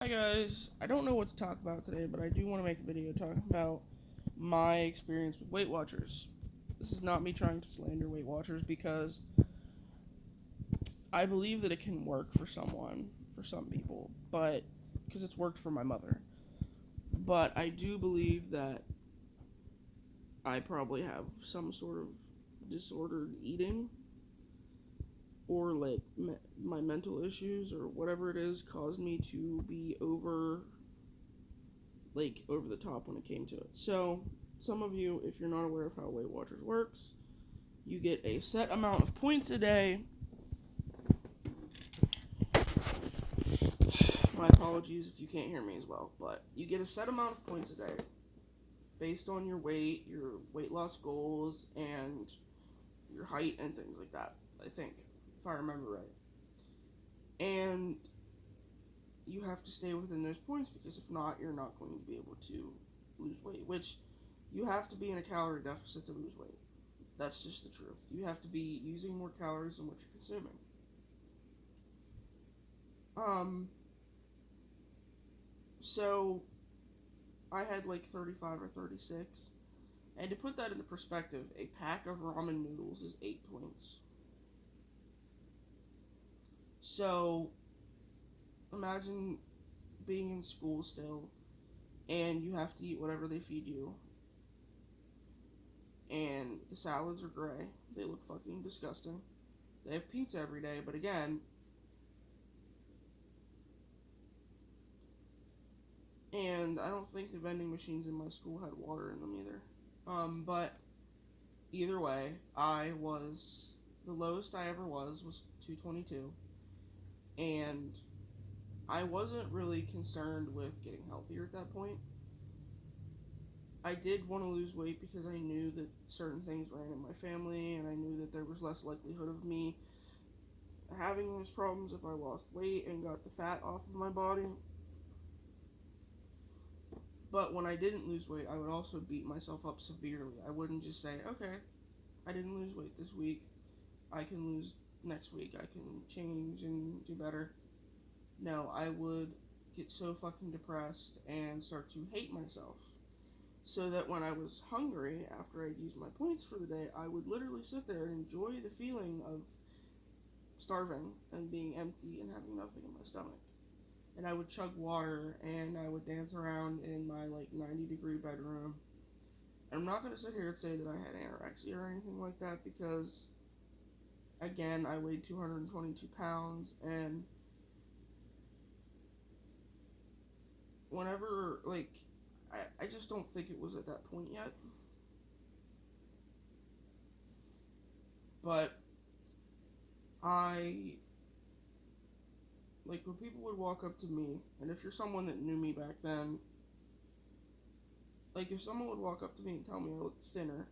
Hi guys, I don't know what to talk about today, but I do want to make a video talking about my experience with Weight Watchers. This is not me trying to slander Weight Watchers because I believe that it can work for for some people, but because it's worked for my mother. But I do believe that I probably have some sort of disordered eating or like my mental issues or whatever it is caused me to be over the top when it came to it. So, some of you, if you're not aware of how Weight Watchers works, you get a set amount of points a day. My apologies if you can't hear me as well, but you get a set amount of points a day based on your weight loss goals, and your height and things like that. I think, if I remember right. And you have to stay within those points because if not, you're not going to be able to lose weight, which you have to be in a calorie deficit to lose weight. That's just the truth. You have to be using more calories than what you're consuming. Um, so I had like 35 or 36. And to put that into perspective, a pack of ramen noodles is 8 points. So imagine being in school still and you have to eat whatever they feed you. And the salads are gray. They look fucking disgusting. They have pizza every day, but again, and I don't think the vending machines in my school had water in them either. But either way, the lowest I ever was 222, and I wasn't really concerned with getting healthier at that point. I did want to lose weight because I knew that certain things ran in my family, and I knew that there was less likelihood of me having those problems if I lost weight and got the fat off of my body. But when I didn't lose weight, I would also beat myself up severely. I wouldn't just say, okay, I didn't lose weight this week. I can lose next week. I can change and do better. No, I would get so fucking depressed and start to hate myself. So that when I was hungry after I'd used my points for the day, I would literally sit there and enjoy the feeling of starving and being empty and having nothing in my stomach. And I would chug water and I would dance around in my like 90-degree bedroom. And I'm not going to sit here and say that I had anorexia or anything like that because, again, I weighed 222 pounds, and whenever, like, I just don't think it was at that point yet. But I, like, when people would walk up to me, and if you're someone that knew me back then, like, if someone would walk up to me and tell me I looked thinner,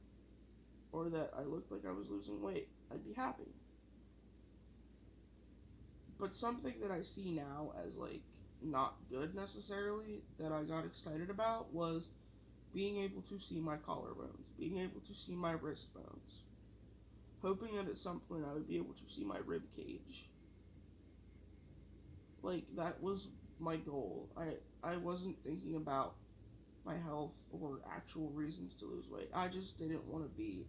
or that I looked like I was losing weight, I'd be happy. But something that I see now as, like, not good necessarily, that I got excited about was being able to see my collarbones, being able to see my wrist bones, hoping that at some point I would be able to see my rib cage. Like, that was my goal. I wasn't thinking about my health or actual reasons to lose weight. I just didn't want to be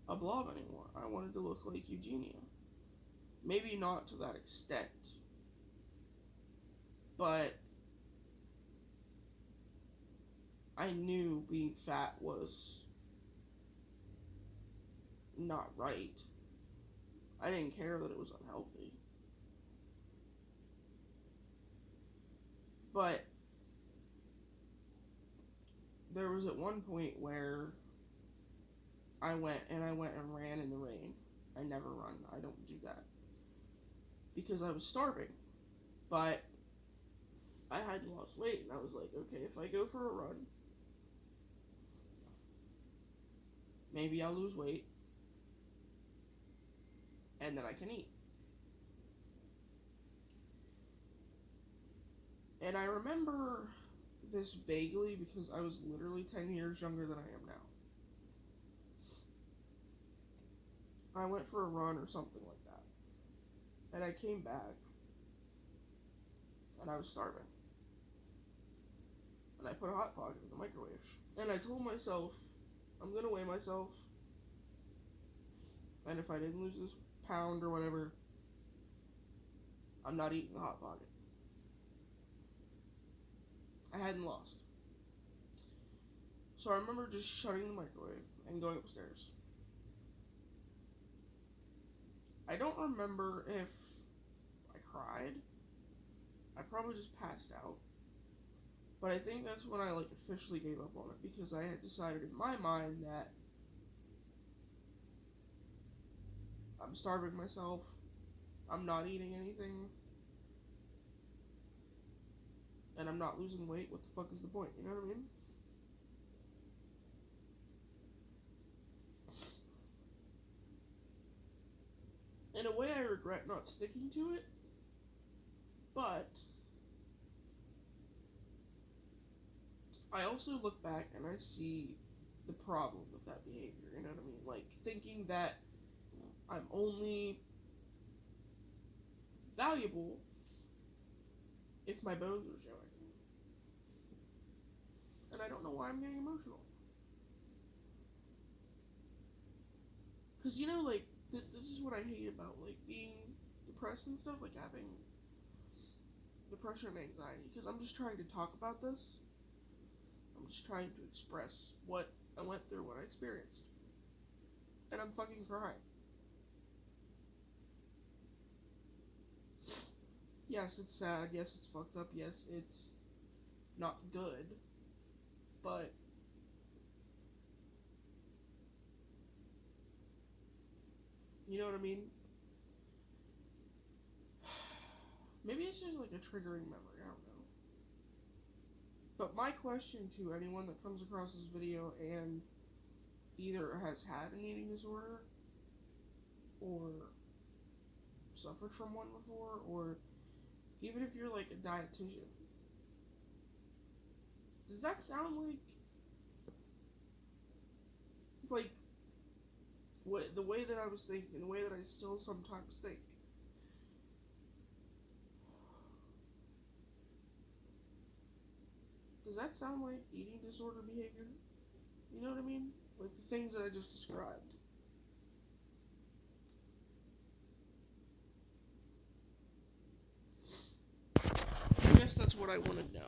a blob anymore. I wanted to look like Eugenia. Maybe not to that extent, but I knew being fat was not right. I didn't care that it was unhealthy. But there was at one point where I went and ran in the rain. I never run. I don't do that because I was starving. But I hadn't lost weight, and I was like, okay, if I go for a run, maybe I'll lose weight, and then I can eat. And I remember this vaguely because I was literally 10 years younger than I am now. I went for a run or something like that. And I came back and I was starving. And I put a Hot Pocket in the microwave. And I told myself, I'm gonna weigh myself, and if I didn't lose this pound or whatever, I'm not eating the Hot Pocket. I hadn't lost. So I remember just shutting the microwave and going upstairs. I don't remember if I cried. I probably just passed out. But I think that's when I officially gave up on it, because I had decided in my mind that I'm starving myself, I'm not eating anything, and I'm not losing weight. What the fuck is the point? You know what I mean? In a way, I regret not sticking to it, but I also look back and I see the problem with that behavior, you know what I mean? Like, thinking that I'm only valuable if my bones are showing. And I don't know why I'm getting emotional. Because, this is what I hate about, being depressed and stuff, having depression and anxiety. Because I'm just trying to talk about this. I'm just trying to express what I went through, what I experienced. And I'm fucking crying. Yes, it's sad. Yes, it's fucked up. Yes, it's not good. But you know what I mean? Maybe it's just a triggering memory. I don't know. But my question to anyone that comes across this video and either has had an eating disorder or suffered from one before, or even if you're a dietitian, does that sound like what the way that I was thinking, the way that I still sometimes think? Does that sound like eating disorder behavior? You know what I mean? Like the things that I just described. I guess that's what I want to know.